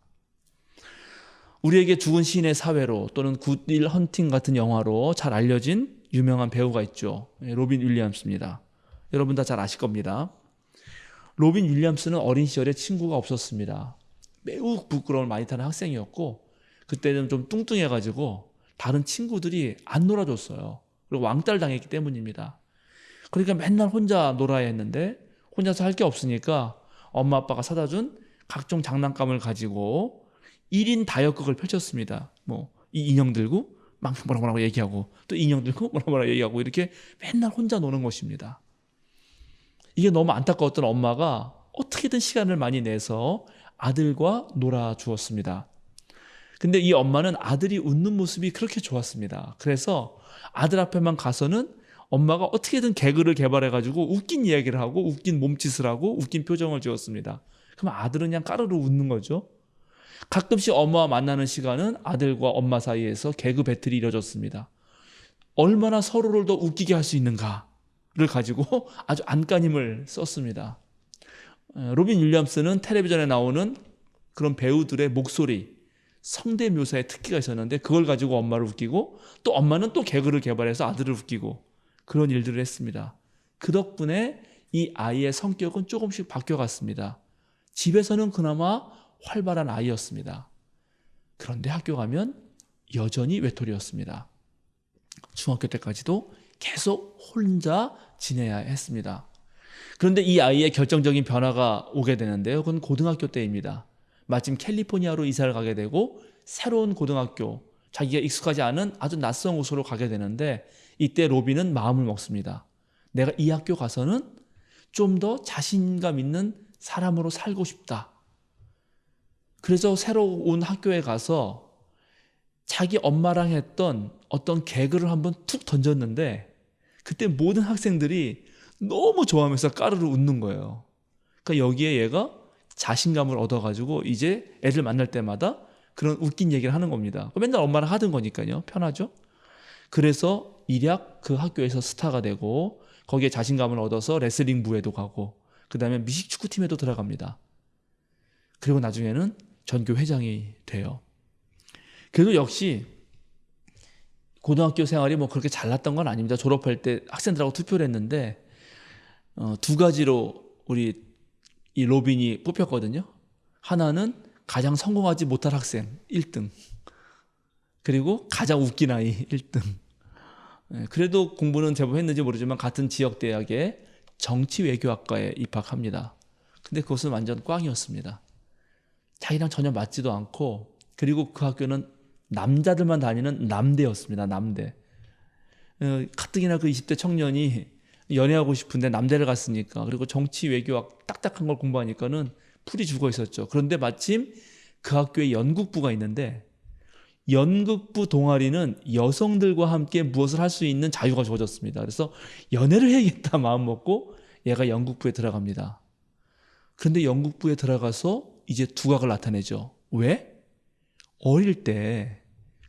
우리에게 죽은 시인의 사회로 또는 굿윌 헌팅 같은 영화로 잘 알려진 유명한 배우가 있죠. 로빈 윌리엄스입니다. 여러분 다 잘 아실 겁니다. 로빈 윌리엄스는 어린 시절에 친구가 없었습니다. 매우 부끄러움을 많이 타는 학생이었고 그때는 좀 뚱뚱해가지고 다른 친구들이 안 놀아줬어요. 그리고 왕따를 당했기 때문입니다. 그러니까 맨날 혼자 놀아야 했는데 혼자서 할 게 없으니까 엄마 아빠가 사다 준 각종 장난감을 가지고 1인 다역극을 펼쳤습니다. 이 인형 들고 막 뭐라고 얘기하고 또 인형 들고 뭐라고 얘기하고 이렇게 맨날 혼자 노는 것입니다. 이게 너무 안타까웠던 엄마가 어떻게든 시간을 많이 내서 아들과 놀아주었습니다. 근데 이 엄마는 아들이 웃는 모습이 그렇게 좋았습니다. 그래서 아들 앞에만 가서는 엄마가 어떻게든 개그를 개발해가지고 웃긴 이야기를 하고 웃긴 몸짓을 하고 웃긴 표정을 지었습니다. 그럼 아들은 그냥 까르르 웃는 거죠. 가끔씩 엄마와 만나는 시간은 아들과 엄마 사이에서 개그 배틀이 이뤄졌습니다. 얼마나 서로를 더 웃기게 할 수 있는가를 가지고 아주 안간힘을 썼습니다. 로빈 윌리엄스는 텔레비전에 나오는 그런 배우들의 목소리, 성대 묘사에 특기가 있었는데 그걸 가지고 엄마를 웃기고 또 엄마는 또 개그를 개발해서 아들을 웃기고 그런 일들을 했습니다. 그 덕분에 이 아이의 성격은 조금씩 바뀌어갔습니다. 집에서는 그나마 활발한 아이였습니다. 그런데 학교 가면 여전히 외톨이였습니다. 중학교 때까지도 계속 혼자 지내야 했습니다. 그런데 이 아이의 결정적인 변화가 오게 되는데요. 그건 고등학교 때입니다. 마침 캘리포니아로 이사를 가게 되고 새로운 고등학교, 자기가 익숙하지 않은 아주 낯선 곳으로 가게 되는데 이때 로빈은 마음을 먹습니다. 내가 이 학교 가서는 좀 더 자신감 있는 사람으로 살고 싶다. 그래서 새로 온 학교에 가서 자기 엄마랑 했던 어떤 개그를 한번 툭 던졌는데 그때 모든 학생들이 너무 좋아하면서 까르르 웃는 거예요. 그러니까 여기에 얘가 자신감을 얻어가지고 이제 애들 만날 때마다 그런 웃긴 얘기를 하는 겁니다. 맨날 엄마랑 하던 거니까요. 편하죠? 그래서 일약 그 학교에서 스타가 되고 거기에 자신감을 얻어서 레슬링부에도 가고 그 다음에 미식축구팀에도 들어갑니다. 그리고 나중에는 전교 회장이 돼요. 그래도 역시 고등학교 생활이 뭐 그렇게 잘났던 건 아닙니다. 졸업할 때 학생들하고 투표를 했는데 두 가지로 우리 이 로빈이 뽑혔거든요. 하나는 가장 성공하지 못할 학생 1등, 그리고 가장 웃긴 아이 1등. 그래도 공부는 제법 했는지 모르지만 같은 지역 대학의 정치외교학과에 입학합니다. 근데 그것은 완전 꽝이었습니다. 자기랑 전혀 맞지도 않고, 그리고 그 학교는 남자들만 다니는 남대였습니다. 남대. 가뜩이나 그 20대 청년이 연애하고 싶은데 남대를 갔으니까, 그리고 정치외교학 딱딱한 걸 공부하니까는 풀이 죽어 있었죠. 그런데 마침 그 학교에 연극부가 있는데 연극부 동아리는 여성들과 함께 무엇을 할 수 있는 자유가 주어졌습니다. 그래서 연애를 해야겠다 마음 먹고 얘가 연극부에 들어갑니다. 그런데 연극부에 들어가서 이제 두각을 나타내죠. 왜? 어릴 때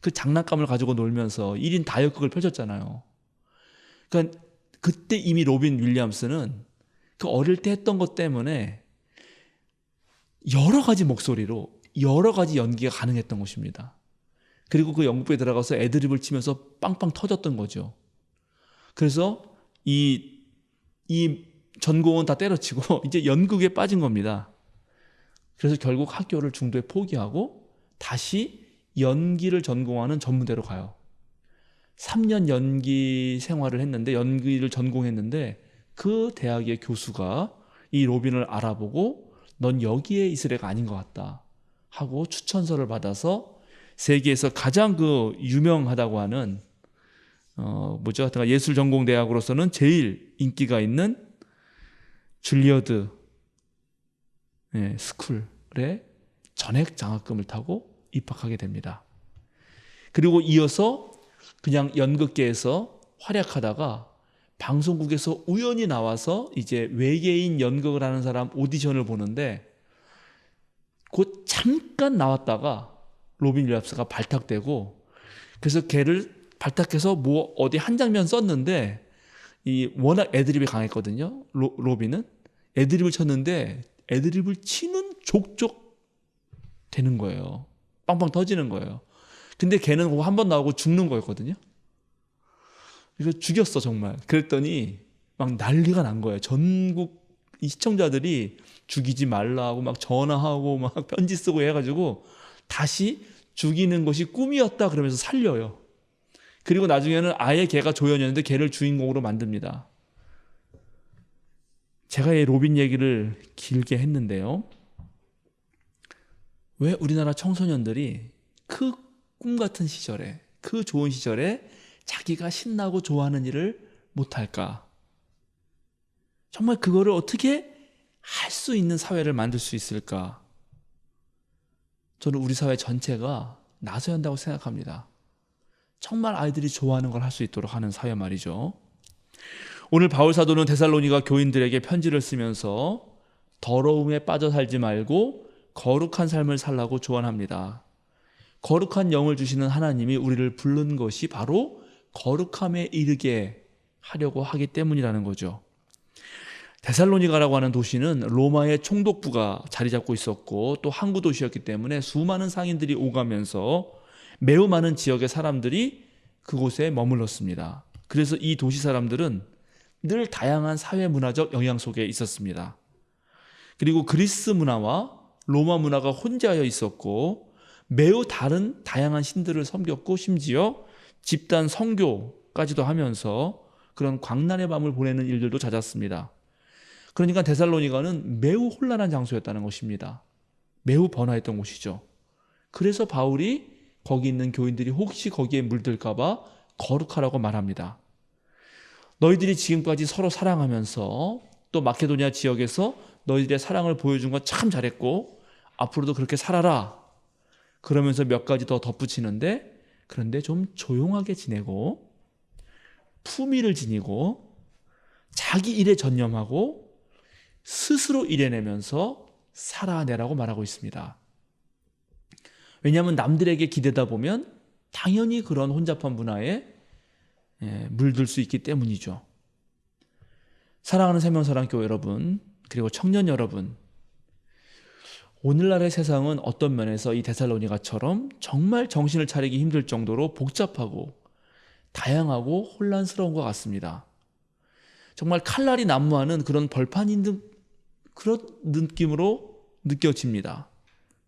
그 장난감을 가지고 놀면서 1인 다역극을 펼쳤잖아요. 그러니까 그때 이미 로빈 윌리엄스는 그 어릴 때 했던 것 때문에 여러 가지 목소리로 여러 가지 연기가 가능했던 것입니다. 그리고 그 연극부에 들어가서 애드립을 치면서 빵빵 터졌던 거죠. 그래서 이 전공은 다 때려치고 이제 연극에 빠진 겁니다. 그래서 결국 학교를 중도에 포기하고 다시 연기를 전공하는 전문대로 가요. 3년 연기 생활을 했는데, 연기를 전공했는데 그 대학의 교수가 이 로빈을 알아보고 넌 여기에 있을 애가 아닌 것 같다 하고 추천서를 받아서 세계에서 가장 그 유명하다고 하는 하여튼 예술 전공 대학으로서는 제일 인기가 있는 줄리어드 스쿨에 전액 장학금을 타고 입학하게 됩니다. 그리고 이어서 그냥 연극계에서 활약하다가 방송국에서 우연히 나와서 이제 외계인 연극을 하는 사람 오디션을 보는데 곧 잠깐 나왔다가 로빈 윌리엄스가 발탁되고, 그래서 걔를 발탁해서 뭐 어디 한 장면 썼는데 이 워낙 애드립이 강했거든요. 로빈은 애드립을 쳤는데 애드립을 치는 족족 되는 거예요. 빵빵 터지는 거예요. 근데 걔는 한 번 나오고 죽는 거였거든요. 그래서 죽였어 정말. 그랬더니 막 난리가 난 거예요. 전국 이 시청자들이 죽이지 말라고 막 전화하고 막 편지 쓰고 해가지고 다시 죽이는 것이 꿈이었다 그러면서 살려요. 그리고 나중에는 아예 걔가 조연이었는데 걔를 주인공으로 만듭니다. 제가 이 로빈 얘기를 길게 했는데요. 왜 우리나라 청소년들이 그 꿈 같은 시절에, 그 좋은 시절에 자기가 신나고 좋아하는 일을 못할까? 정말 그거를 어떻게 할 수 있는 사회를 만들 수 있을까? 저는 우리 사회 전체가 나서야 한다고 생각합니다. 정말 아이들이 좋아하는 걸 할 수 있도록 하는 사회 말이죠. 오늘 바울 사도는 데살로니가 교인들에게 편지를 쓰면서 더러움에 빠져 살지 말고 거룩한 삶을 살라고 조언합니다. 거룩한 영을 주시는 하나님이 우리를 부른 것이 바로 거룩함에 이르게 하려고 하기 때문이라는 거죠. 데살로니가라고 하는 도시는 로마의 총독부가 자리 잡고 있었고 또 항구 도시였기 때문에 수많은 상인들이 오가면서 매우 많은 지역의 사람들이 그곳에 머물렀습니다. 그래서 이 도시 사람들은 늘 다양한 사회 문화적 영향 속에 있었습니다. 그리고 그리스 문화와 로마 문화가 혼재하여 있었고 매우 다른 다양한 신들을 섬겼고 심지어 집단 선교까지도 하면서 그런 광란의 밤을 보내는 일들도 잦았습니다. 그러니까 데살로니가는 매우 혼란한 장소였다는 것입니다. 매우 번화했던 곳이죠. 그래서 바울이 거기 있는 교인들이 혹시 거기에 물들까 봐 거룩하라고 말합니다. 너희들이 지금까지 서로 사랑하면서 또 마케도니아 지역에서 너희들의 사랑을 보여준 건 참 잘했고 앞으로도 그렇게 살아라. 그러면서 몇 가지 더 덧붙이는데 그런데 좀 조용하게 지내고 품위를 지니고 자기 일에 전념하고 스스로 일해내면서 살아내라고 말하고 있습니다. 왜냐하면 남들에게 기대다 보면 당연히 그런 혼잡한 문화에 물들 수 있기 때문이죠. 사랑하는 생명사랑교회 여러분, 그리고 청년 여러분, 오늘날의 세상은 어떤 면에서 이 데살로니가처럼 정말 정신을 차리기 힘들 정도로 복잡하고 다양하고 혼란스러운 것 같습니다. 정말 칼날이 난무하는 그런 벌판인 듯 그런 느낌으로 느껴집니다.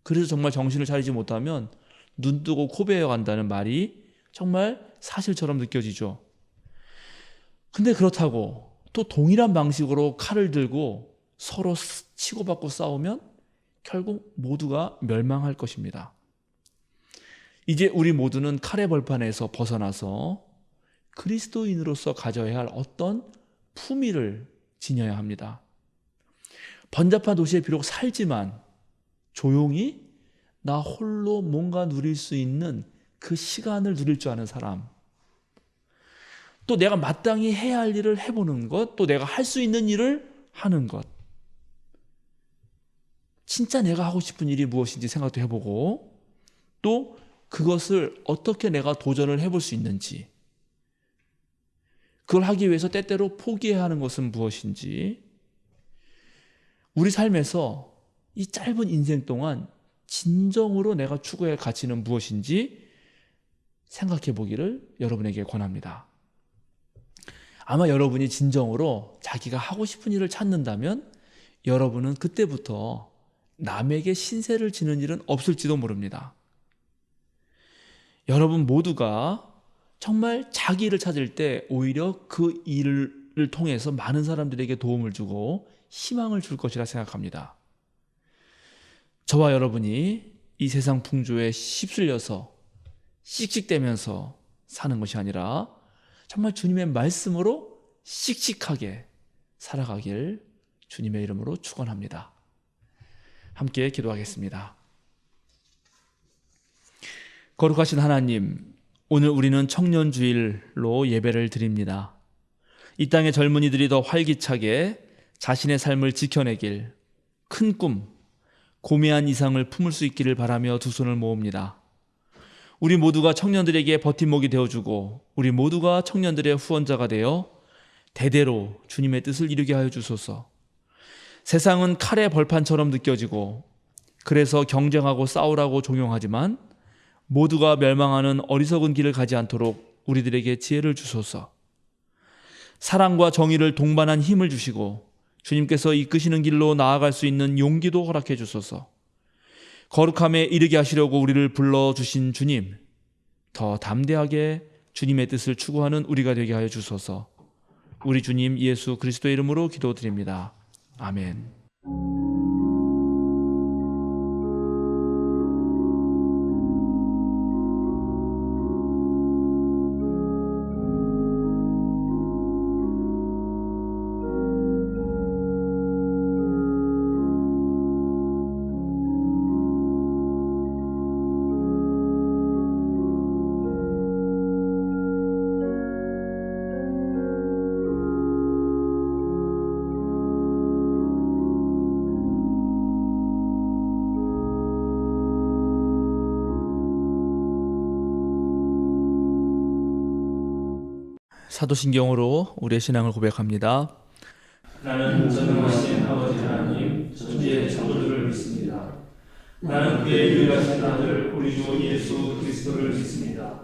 그래서 정말 정신을 차리지 못하면 눈 뜨고 코 베어 간다는 말이 정말 사실처럼 느껴지죠. 근데 그렇다고 또 동일한 방식으로 칼을 들고 서로 치고받고 싸우면 결국 모두가 멸망할 것입니다. 이제 우리 모두는 칼의 벌판에서 벗어나서 그리스도인으로서 가져야 할 어떤 품위를 지녀야 합니다. 번잡한 도시에 비록 살지만 조용히 나 홀로 뭔가 누릴 수 있는 그 시간을 누릴 줄 아는 사람, 또 내가 마땅히 해야 할 일을 해보는 것, 또 내가 할 수 있는 일을 하는 것, 진짜 내가 하고 싶은 일이 무엇인지 생각도 해보고 또 그것을 어떻게 내가 도전을 해볼 수 있는지, 그걸 하기 위해서 때때로 포기해야 하는 것은 무엇인지, 우리 삶에서 이 짧은 인생 동안 진정으로 내가 추구할 가치는 무엇인지 생각해 보기를 여러분에게 권합니다. 아마 여러분이 진정으로 자기가 하고 싶은 일을 찾는다면 여러분은 그때부터 남에게 신세를 지는 일은 없을지도 모릅니다. 여러분 모두가 정말 자기 일을 찾을 때 오히려 그 일을 통해서 많은 사람들에게 도움을 주고 희망을 줄 것이라 생각합니다. 저와 여러분이 이 세상 풍조에 휩쓸려서 씩씩대면서 사는 것이 아니라 정말 주님의 말씀으로 씩씩하게 살아가길 주님의 이름으로 축원합니다. 함께 기도하겠습니다. 거룩하신 하나님, 오늘 우리는 청년주일로 예배를 드립니다. 이 땅의 젊은이들이 더 활기차게 자신의 삶을 지켜내길, 큰 꿈, 고매한 이상을 품을 수 있기를 바라며 두 손을 모읍니다. 우리 모두가 청년들에게 버팀목이 되어주고 우리 모두가 청년들의 후원자가 되어 대대로 주님의 뜻을 이루게 하여 주소서. 세상은 칼의 벌판처럼 느껴지고 그래서 경쟁하고 싸우라고 종용하지만 모두가 멸망하는 어리석은 길을 가지 않도록 우리들에게 지혜를 주소서. 사랑과 정의를 동반한 힘을 주시고 주님께서 이끄시는 길로 나아갈 수 있는 용기도 허락해 주소서. 거룩함에 이르게 하시려고 우리를 불러주신 주님, 더 담대하게 주님의 뜻을 추구하는 우리가 되게 하여 주소서. 우리 주님 예수 그리스도의 이름으로 기도드립니다. 아멘. 사도신경으로 우리의 신앙을 고백합니다. 나는 전능하신 아버지 하나님, 천지의 창조주를 믿습니다. 나는 그의 유일하신 아들 우리 주 예수 그리스도를 믿습니다.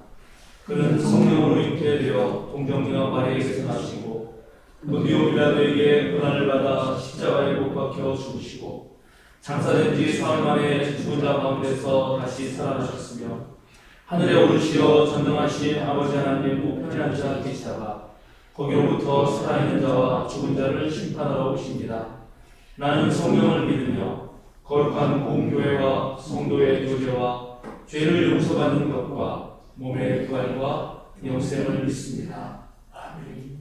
그는 성령으로 있게 되어 동정녀 마리아에게서 나시고 본디오 빌라도에게 고난을 받아 십자가에 못 박혀 죽으시고 장사된 뒤 사흘 만에 죽은 자 가운데서 다시 살아나셨으며 하늘에 오르시어 전능하신 아버지 하나님 우편에 앉아 계시다가 거기로부터 살아있는 자와 죽은 자를 심판하러 오십니다. 나는 성령을 믿으며 거룩한 공교회와 성도의 교제와 죄를 용서받는 것과 몸의 부활과 영생을 믿습니다. 아멘.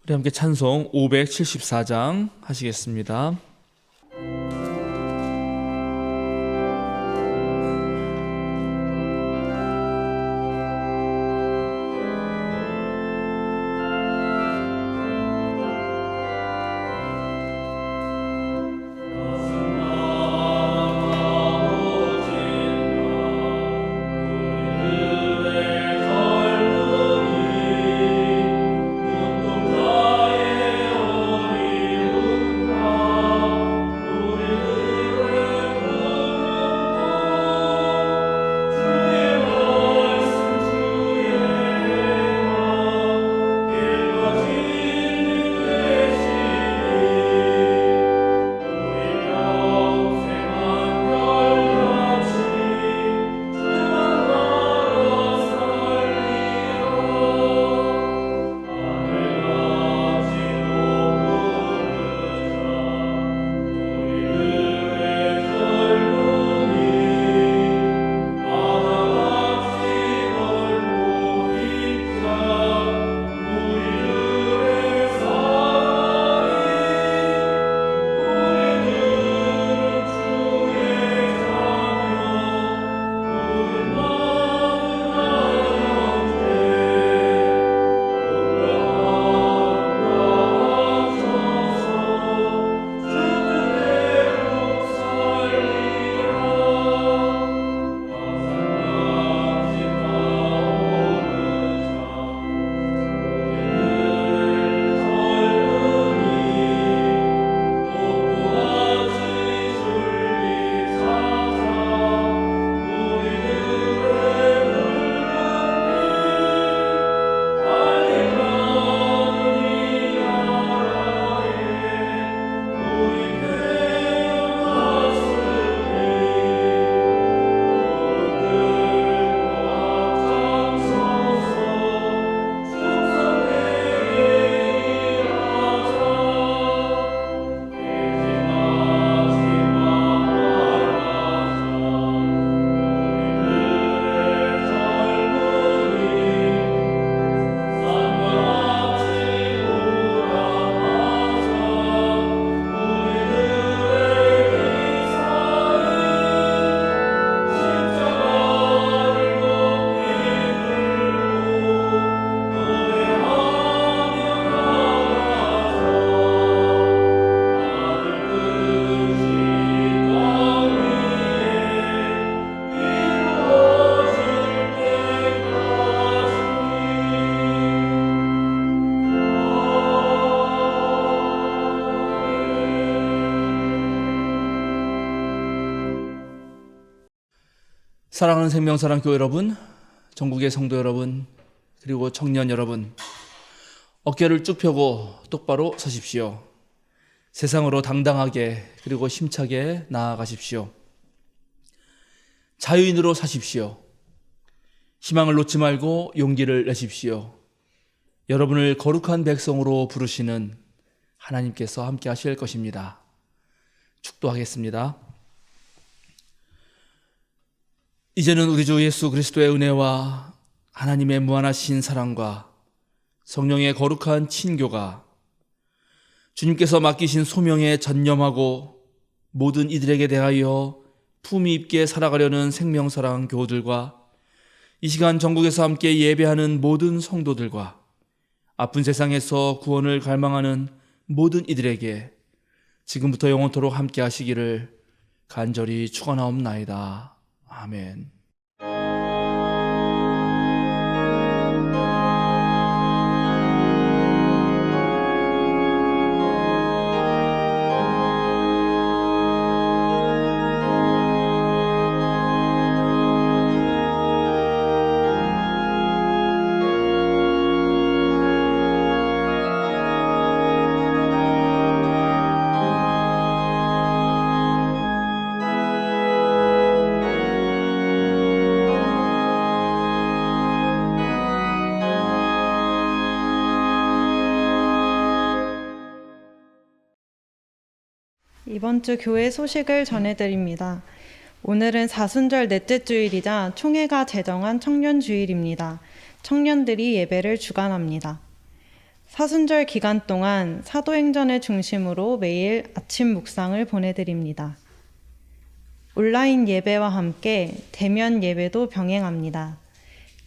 우리 함께 찬송 574장 하시겠습니다. 사랑하는 생명사랑교회 여러분, 전국의 성도 여러분, 그리고 청년 여러분, 어깨를 쭉 펴고 똑바로 서십시오. 세상으로 당당하게 그리고 힘차게 나아가십시오. 자유인으로 사십시오. 희망을 놓지 말고 용기를 내십시오. 여러분을 거룩한 백성으로 부르시는 하나님께서 함께 하실 것입니다. 축도하겠습니다. 이제는 우리 주 예수 그리스도의 은혜와 하나님의 무한하신 사랑과 성령의 거룩한 친교가 주님께서 맡기신 소명에 전념하고 모든 이들에게 대하여 품위 있게 살아가려는 생명사랑 교우들과 이 시간 전국에서 함께 예배하는 모든 성도들과 아픈 세상에서 구원을 갈망하는 모든 이들에게 지금부터 영원토록 함께 하시기를 간절히 축원하옵나이다. 아멘. 이번 주 교회 소식을 전해드립니다. 오늘은 사순절 넷째 주일이자 총회가 제정한 청년주일입니다. 청년들이 예배를 주관합니다. 사순절 기간 동안 사도행전을 중심으로 매일 아침 묵상을 보내드립니다. 온라인 예배와 함께 대면 예배도 병행합니다.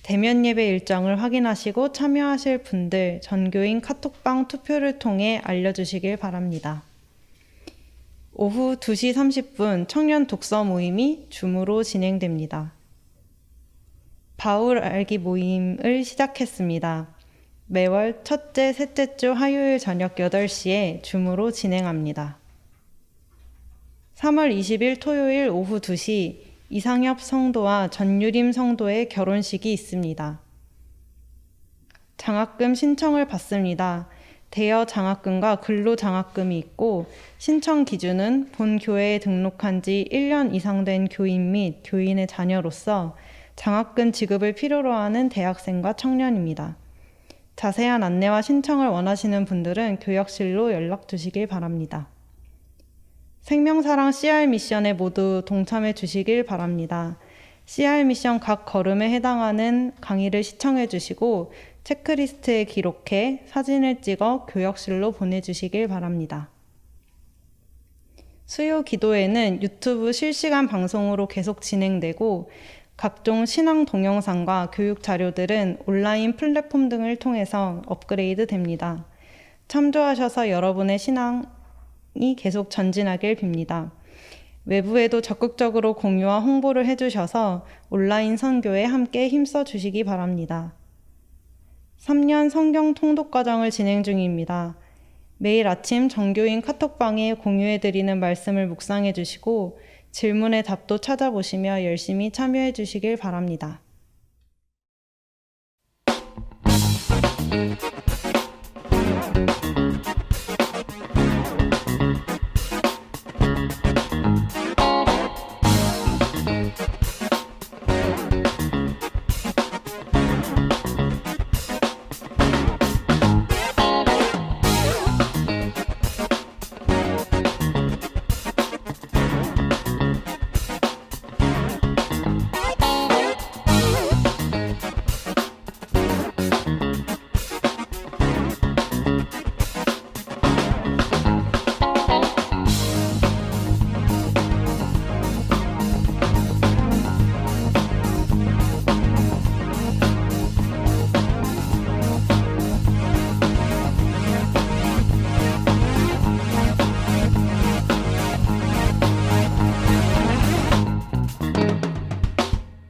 대면 예배 일정을 확인하시고 참여하실 분들 전교인 카톡방 투표를 통해 알려주시길 바랍니다. 오후 2시 30분 청년 독서 모임이 줌으로 진행됩니다. 바울 알기 모임을 시작했습니다. 매월 첫째, 셋째 주 화요일 저녁 8시에 줌으로 진행합니다. 3월 20일 토요일 오후 2시 이상엽 성도와 전유림 성도의 결혼식이 있습니다. 장학금 신청을 받습니다. 대여 장학금과 근로 장학금이 있고 신청 기준은 본 교회에 등록한 지 1년 이상 된 교인 및 교인의 자녀로서 장학금 지급을 필요로 하는 대학생과 청년입니다. 자세한 안내와 신청을 원하시는 분들은 교역실로 연락 주시길 바랍니다. 생명사랑 CR 미션에 모두 동참해 주시길 바랍니다. CR 미션 각 걸음에 해당하는 강의를 시청해 주시고 체크리스트에 기록해 사진을 찍어 교역실로 보내주시길 바랍니다. 수요 기도회는 유튜브 실시간 방송으로 계속 진행되고 각종 신앙 동영상과 교육 자료들은 온라인 플랫폼 등을 통해서 업그레이드 됩니다. 참조하셔서 여러분의 신앙이 계속 전진하길 빕니다. 외부에도 적극적으로 공유와 홍보를 해주셔서 온라인 선교에 함께 힘써 주시기 바랍니다. 3년 성경 통독 과정을 진행 중입니다. 매일 아침 정교인 카톡방에 공유해드리는 말씀을 묵상해 주시고 질문의 답도 찾아보시며 열심히 참여해 주시길 바랍니다.